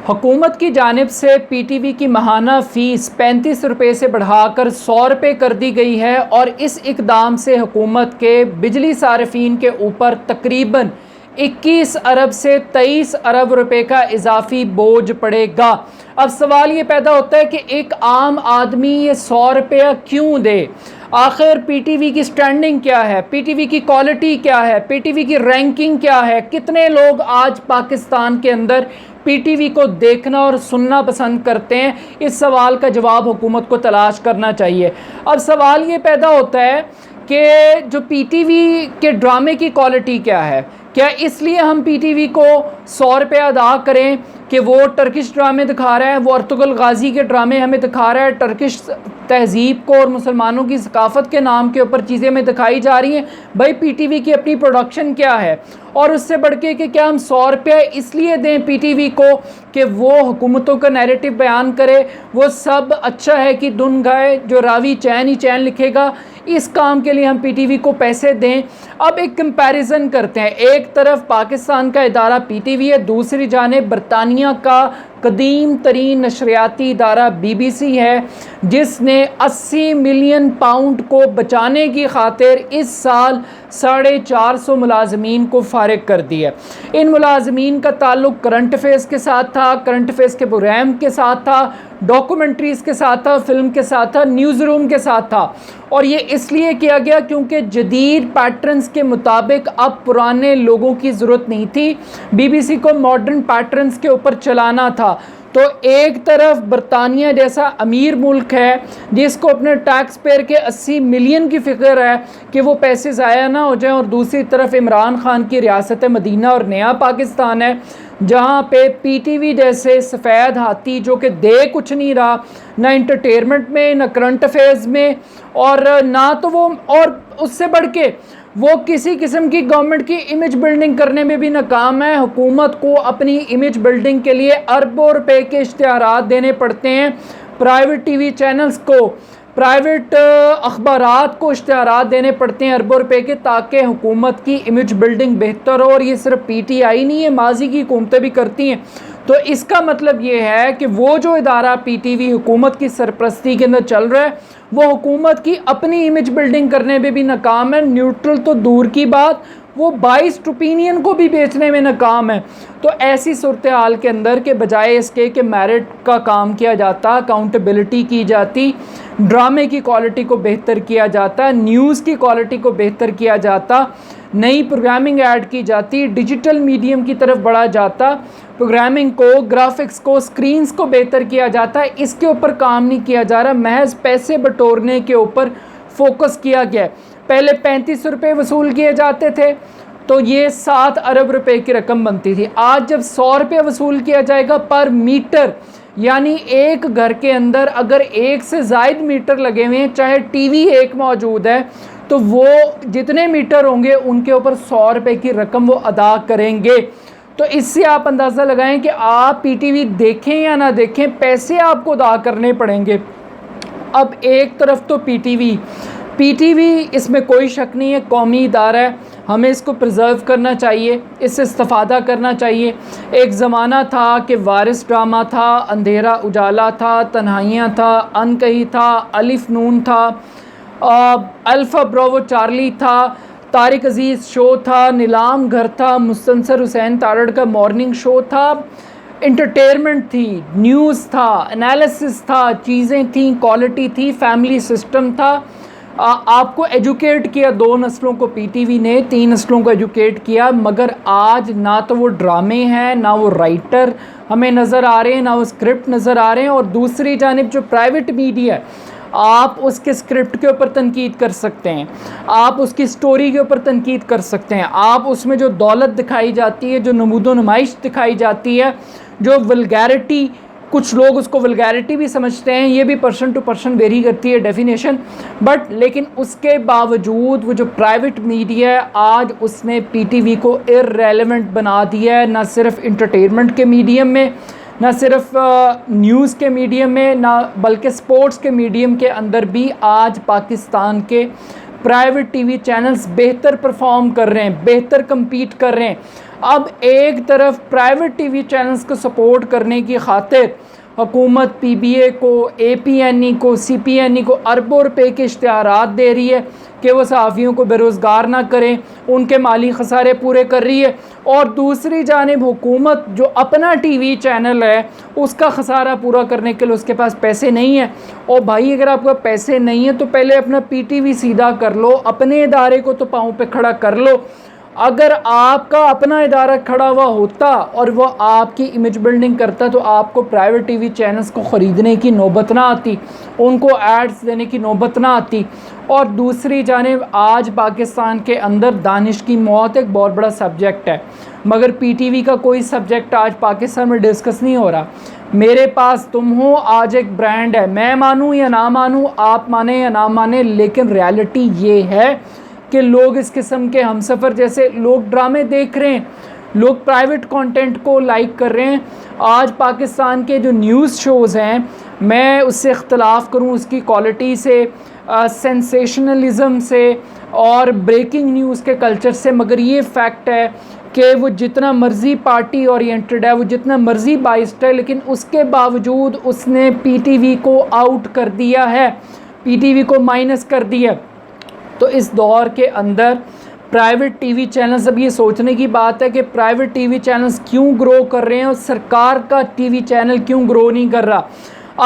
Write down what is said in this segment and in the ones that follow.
حکومت کی جانب سے پی ٹی وی کی ماہانہ فیس 35 روپے سے بڑھا کر 100 روپے کر دی گئی ہے اور اس اقدام سے حکومت کے بجلی صارفین کے اوپر تقریباً 21 ارب سے 23 ارب روپے کا اضافی بوجھ پڑے گا۔ اب سوال یہ پیدا ہوتا ہے کہ ایک عام آدمی یہ 100 روپیہ کیوں دے؟ آخر پی ٹی وی کی سٹینڈنگ کیا ہے؟ پی ٹی وی کی کوالٹی کیا ہے؟ پی ٹی وی کی رینکنگ کیا ہے؟ کتنے لوگ آج پاکستان کے اندر پی ٹی وی کو دیکھنا اور سننا پسند کرتے ہیں؟ اس سوال کا جواب حکومت کو تلاش کرنا چاہیے۔ اب سوال یہ پیدا ہوتا ہے کہ جو پی ٹی وی کے ڈرامے کی کوالٹی کیا ہے؟ کیا اس لیے ہم پی ٹی وی کو 100 روپے ادا کریں کہ وہ ٹرکش ڈرامے دکھا رہا ہے، وہ ارطغرل غازی کے ڈرامے ہمیں دکھا رہا ہے، ٹرکش تہذیب کو اور مسلمانوں کی ثقافت کے نام کے اوپر چیزیں ہمیں دکھائی جا رہی ہیں؟ بھائی پی ٹی وی کی اپنی پروڈکشن کیا ہے؟ اور اس سے بڑھ کے کہ کیا ہم 100 روپے اس لیے دیں پی ٹی وی کو کہ وہ حکومتوں کا نیریٹو بیان کرے، وہ سب اچھا ہے کہ دن گئے جو راوی چین ہی چین لکھے گا، اس کام کے لیے ہم پی ٹی وی کو پیسے دیں؟ اب ایک کمپیریزن کرتے ہیں، ایک طرف پاکستان کا ادارہ پی ٹی وی ہے، دوسری جانب برطانیہ کا قدیم ترین نشریاتی ادارہ بی بی سی ہے، جس نے 80 ملین پاؤنڈ کو بچانے کی خاطر اس سال 450 ملازمین کو فارغ کر دیا۔ ان ملازمین کا تعلق کرنٹ افیئرز کے ساتھ تھا، کرنٹ افیئرز کے پروگرام کے ساتھ تھا، ڈاکومنٹریز کے ساتھ تھا، فلم کے ساتھ تھا، نیوز روم کے ساتھ تھا، اور یہ اس لیے کیا گیا کیونکہ جدید پیٹرنز کے مطابق اب پرانے لوگوں کی ضرورت نہیں تھی، بی بی سی کو ماڈرن پیٹرنز کے اوپر چلانا تھا۔ تو ایک طرف برطانیہ جیسا امیر ملک ہے جس کو اپنے ٹیکس پیئر کے 80 ملین کی فکر ہے کہ وہ پیسے ضائع نہ ہو جائیں، اور دوسری طرف عمران خان کی ریاست مدینہ اور نیا پاکستان ہے جہاں پہ پی ٹی وی جیسے سفید ہاتھی جو کہ دے کچھ نہیں رہا، نہ انٹرٹینمنٹ میں، نہ کرنٹ افیئرز میں، اور نہ تو وہ، اور اس سے بڑھ کے وہ کسی قسم کی گورنمنٹ کی امیج بلڈنگ کرنے میں بھی ناکام ہے۔ حکومت کو اپنی امیج بلڈنگ کے لیے اربوں روپے کے اشتہارات دینے پڑتے ہیں، پرائیویٹ ٹی وی چینلز کو، پرائیویٹ اخبارات کو اشتہارات دینے پڑتے ہیں اربوں روپے کے، تاکہ حکومت کی امیج بلڈنگ بہتر ہو، اور یہ صرف پی ٹی آئی نہیں ہے، ماضی کی حکومتیں بھی کرتی ہیں۔ تو اس کا مطلب یہ ہے کہ وہ جو ادارہ پی ٹی وی حکومت کی سرپرستی کے اندر چل رہا ہے وہ حکومت کی اپنی امیج بلڈنگ کرنے میں بھی ناکام ہے، نیوٹرل تو دور کی بات، وہ بائسڈ اوپینین کو بھی بیچنے میں ناکام ہے۔ تو ایسی صورتحال کے اندر کہ بجائے اس کے کہ میرٹ کا کام کیا جاتا، اکاؤنٹیبلٹی کی جاتی، ڈرامے کی کوالٹی کو بہتر کیا جاتا، نیوز کی کوالٹی کو بہتر کیا جاتا، نئی پروگرامنگ ایڈ کی جاتی، ڈیجیٹل میڈیم کی طرف بڑھا جاتا، پروگرامنگ کو، گرافکس کو، سکرینز کو بہتر کیا جاتا ہے، اس کے اوپر کام نہیں کیا جا رہا، محض پیسے بٹورنے کے اوپر فوکس کیا گیا ہے۔ پہلے 35 روپے وصول کیے جاتے تھے تو یہ 7 ارب روپے کی رقم بنتی تھی، آج جب 100 روپے وصول کیا جائے گا پر میٹر، یعنی ایک گھر کے اندر اگر ایک سے زائد میٹر لگے ہوئے ہیں، چاہے ٹی وی ایک موجود ہے، تو وہ جتنے میٹر ہوں گے ان کے اوپر 100 روپے کی رقم وہ ادا کریں گے۔ تو اس سے آپ اندازہ لگائیں کہ آپ پی ٹی وی دیکھیں یا نہ دیکھیں، پیسے آپ کو ادا کرنے پڑیں گے۔ اب ایک طرف تو پی ٹی وی اس میں کوئی شک نہیں ہے قومی ادارہ ہے، ہمیں اس کو پرزرو کرنا چاہیے، اس سے استفادہ کرنا چاہیے۔ ایک زمانہ تھا کہ وارث ڈرامہ تھا، اندھیرا اجالا تھا، تنہائیاں تھا، ان کہی تھا، الف نون تھا، الفا براوو چارلی تھا، طارق عزیز شو تھا، نیلام گھر تھا، مستنصر حسین تارڑ کا مارننگ شو تھا، انٹرٹینمنٹ تھی، نیوز تھا، انالیسس تھا، چیزیں تھیں، کوالٹی تھی، فیملی سسٹم تھا۔ آپ کو ایجوکیٹ کیا 2 نسلوں کو پی ٹی وی نے، 3 نسلوں کو ایجوکیٹ کیا، مگر آج نہ تو وہ ڈرامے ہیں، نہ وہ رائٹر ہمیں نظر آ رہے ہیں، نہ وہ اسکرپٹ نظر آ رہے ہیں، اور دوسری جانب جو پرائیویٹ میڈیا ہے، آپ اس کے اسکرپٹ کے اوپر تنقید کر سکتے ہیں، آپ اس کی سٹوری کے اوپر تنقید کر سکتے ہیں، آپ اس میں جو دولت دکھائی جاتی ہے، جو نمود و نمائش دکھائی جاتی ہے، جو ولگیرٹی، کچھ لوگ اس کو ولگیرٹی بھی سمجھتے ہیں، یہ بھی پرسن ٹو پرسن ویری کرتی ہے ڈیفینیشن، بٹ لیکن اس کے باوجود وہ جو پرائیویٹ میڈیا ہے آج اس نے پی ٹی وی کو ارریلیونٹ بنا دیا ہے، نہ صرف انٹرٹینمنٹ کے میڈیم میں، نہ صرف نیوز کے میڈیم میں، نہ بلکہ سپورٹس کے میڈیم کے اندر بھی آج پاکستان کے پرائیویٹ ٹی وی چینلز بہتر پرفارم کر رہے ہیں، بہتر کمپیٹ کر رہے ہیں۔ اب ایک طرف پرائیویٹ ٹی وی چینلز کو سپورٹ کرنے کی خاطر حکومت پی بی اے کو، اے پی این ای کو، سی پی این ای کو اربوں روپے کے اشتہارات دے رہی ہے کہ وہ صحافیوں کو بے روزگار نہ کریں، ان کے مالی خسارے پورے کر رہی ہے، اور دوسری جانب حکومت جو اپنا ٹی وی چینل ہے اس کا خسارہ پورا کرنے کے لیے اس کے پاس پیسے نہیں ہیں۔ اور بھائی اگر آپ کو پیسے نہیں ہیں تو پہلے اپنا پی ٹی وی سیدھا کر لو، اپنے ادارے کو تو پاؤں پہ کھڑا کر لو۔ اگر آپ کا اپنا ادارہ کھڑا ہوا ہوتا اور وہ آپ کی امیج بلڈنگ کرتا تو آپ کو پرائیویٹ ٹی وی چینلز کو خریدنے کی نوبت نہ آتی، ان کو ایڈز دینے کی نوبت نہ آتی۔ اور دوسری جانب آج پاکستان کے اندر دانش کی موت ایک بہت بڑا سبجیکٹ ہے، مگر پی ٹی وی کا کوئی سبجیکٹ آج پاکستان میں ڈسکس نہیں ہو رہا۔ میرے پاس تم ہو آج ایک برانڈ ہے، میں مانوں یا نہ مانوں، آپ مانیں یا نہ مانیں، لیکن ریالٹی یہ ہے کہ لوگ اس قسم کے ہم سفر جیسے لوگ ڈرامے دیکھ رہے ہیں، لوگ پرائیویٹ کانٹینٹ کو لائک کر رہے ہیں۔ آج پاکستان کے جو نیوز شوز ہیں، میں اس سے اختلاف کروں اس کی کوالٹی سے، سینسیشنلزم سے اور بریکنگ نیوز کے کلچر سے، مگر یہ فیکٹ ہے کہ وہ جتنا مرضی پارٹی اورینٹڈ ہے، وہ جتنا مرضی بائسڈ ہے، لیکن اس کے باوجود اس نے پی ٹی وی کو آؤٹ کر دیا ہے، پی ٹی وی کو مائنس کر دیا۔ تو اس دور کے اندر پرائیویٹ ٹی وی چینلز، اب یہ سوچنے کی بات ہے کہ پرائیویٹ ٹی وی چینلز کیوں گرو کر رہے ہیں اور سرکار کا ٹی وی چینل کیوں گرو نہیں کر رہا۔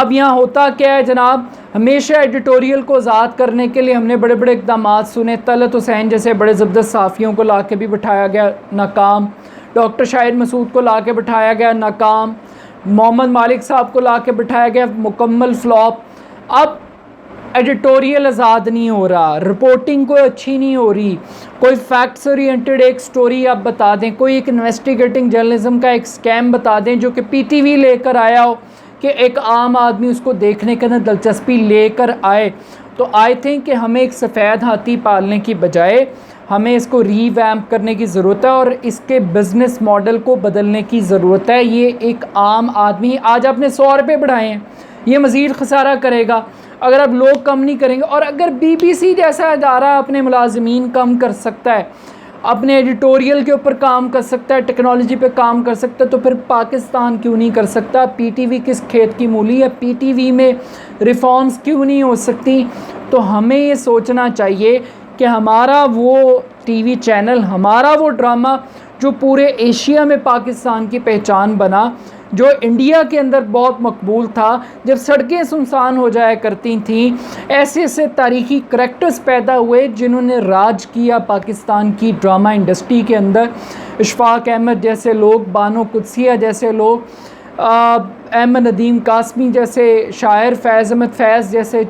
اب یہاں ہوتا کیا ہے جناب، ہمیشہ ایڈیٹوریل کو آزاد کرنے کے لیے ہم نے بڑے بڑے اقدامات سنے، طلعت حسین جیسے بڑے زبردست صحافیوں کو لا کے بھی بٹھایا گیا، ناکام، ڈاکٹر شاہد مسعود کو لا کے بٹھایا گیا، ناکام، محمد مالک صاحب کو لا کے بٹھایا گیا، مکمل فلاپ۔ اب ایڈیٹوریل آزاد نہیں ہو رہا، رپورٹنگ کوئی اچھی نہیں ہو رہی، کوئی فیکٹس اورینٹڈ ایک سٹوری آپ بتا دیں، کوئی ایک انویسٹیگیٹنگ جرنلزم کا ایک سکیم بتا دیں جو کہ پی ٹی وی لے کر آیا ہو کہ ایک عام آدمی اس کو دیکھنے کے اندر دلچسپی لے کر آئے۔ تو آئی تھنک کہ ہمیں ایک سفید ہاتھی پالنے کی بجائے ہمیں اس کو ری ویمپ کرنے کی ضرورت ہے اور اس کے بزنس ماڈل کو بدلنے کی ضرورت ہے۔ یہ ایک عام آدمی، آج آپ نے 100 روپے بڑھائے ہیں، یہ مزید خسارہ کرے گا اگر اب لوگ کم نہیں کریں گے۔ اور اگر بی بی سی جیسا ادارہ اپنے ملازمین کم کر سکتا ہے، اپنے ایڈیٹوریل کے اوپر کام کر سکتا ہے، ٹیکنالوجی پہ کام کر سکتا ہے، تو پھر پاکستان کیوں نہیں کر سکتا؟ پی ٹی وی کس کھیت کی مولی ہے؟ پی ٹی وی میں ریفارمز کیوں نہیں ہو سکتی؟ تو ہمیں یہ سوچنا چاہیے کہ ہمارا وہ ٹی وی چینل، ہمارا وہ ڈرامہ جو پورے ایشیا میں پاکستان کی پہچان بنا، جو انڈیا کے اندر بہت مقبول تھا، جب سڑکیں سنسان ہو جایا کرتی تھیں، ایسے ایسے تاریخی کریکٹرز پیدا ہوئے جنہوں نے راج کیا پاکستان کی ڈرامہ انڈسٹری کے اندر۔ اشفاق احمد جیسے لوگ، بانو قدسیہ جیسے لوگ، احمد ندیم قاسمی جیسے شاعر، فیض احمد فیض جیسے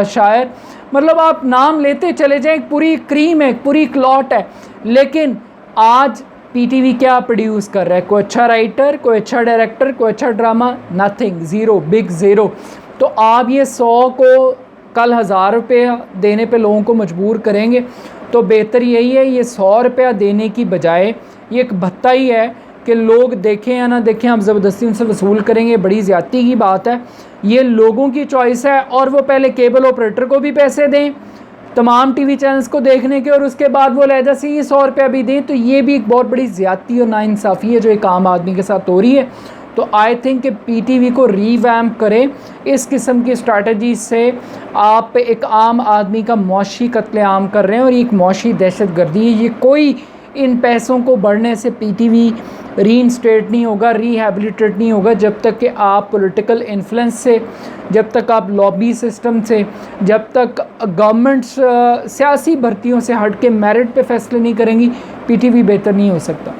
شاعر، مطلب آپ نام لیتے چلے جائیں، ایک پوری کریم ہے، ایک پوری کلاٹ ہے۔ لیکن آج پی ٹی وی کیا پروڈیوس کر رہا ہے؟ کوئی اچھا رائٹر، کوئی اچھا ڈائریکٹر، کوئی اچھا drama? Nothing, zero, big zero. تو آپ یہ 100 کو کل 1000 روپے دینے پہ لوگوں کو مجبور کریں گے، تو بہتر یہی ہے یہ 100 روپیہ دینے کی بجائے یہ ایک بھتہ ہی ہے کہ لوگ دیکھیں یا نہ دیکھیں، آپ زبردستی ان سے وصول کریں گے، بڑی زیادتی کی بات ہے۔ یہ لوگوں کی چوائس ہے، اور وہ پہلے کیبل آپریٹر کو بھی پیسے دیں تمام ٹی وی چینلز کو دیکھنے کے، اور اس کے بعد وہ علیحدہ سے یہ 100 روپیہ بھی دیں، تو یہ بھی ایک بہت بڑی زیادتی اور ناانصافی ہے جو ایک عام آدمی کے ساتھ ہو رہی ہے۔ تو آئی تھنک کہ پی ٹی وی کو ری ویمپ کریں، اس قسم کی اسٹریٹجی سے آپ ایک عام آدمی کا معاشی قتل عام کر رہے ہیں، اور یہ ایک معاشی دہشت گردی ہے۔ یہ کوئی ان پیسوں کو بڑھنے سے پی ٹی وی ری انسٹیٹ نہیں ہوگا، ری ہیبلیٹیٹ نہیں ہوگا، جب تک کہ آپ پولیٹیکل انفلوئنس سے، جب تک آپ لابی سسٹم سے، جب تک گورنمنٹس سیاسی بھرتیوں سے ہٹ کے میرٹ پہ فیصلے نہیں کریں گی، پی ٹی وی بہتر نہیں ہو سکتا۔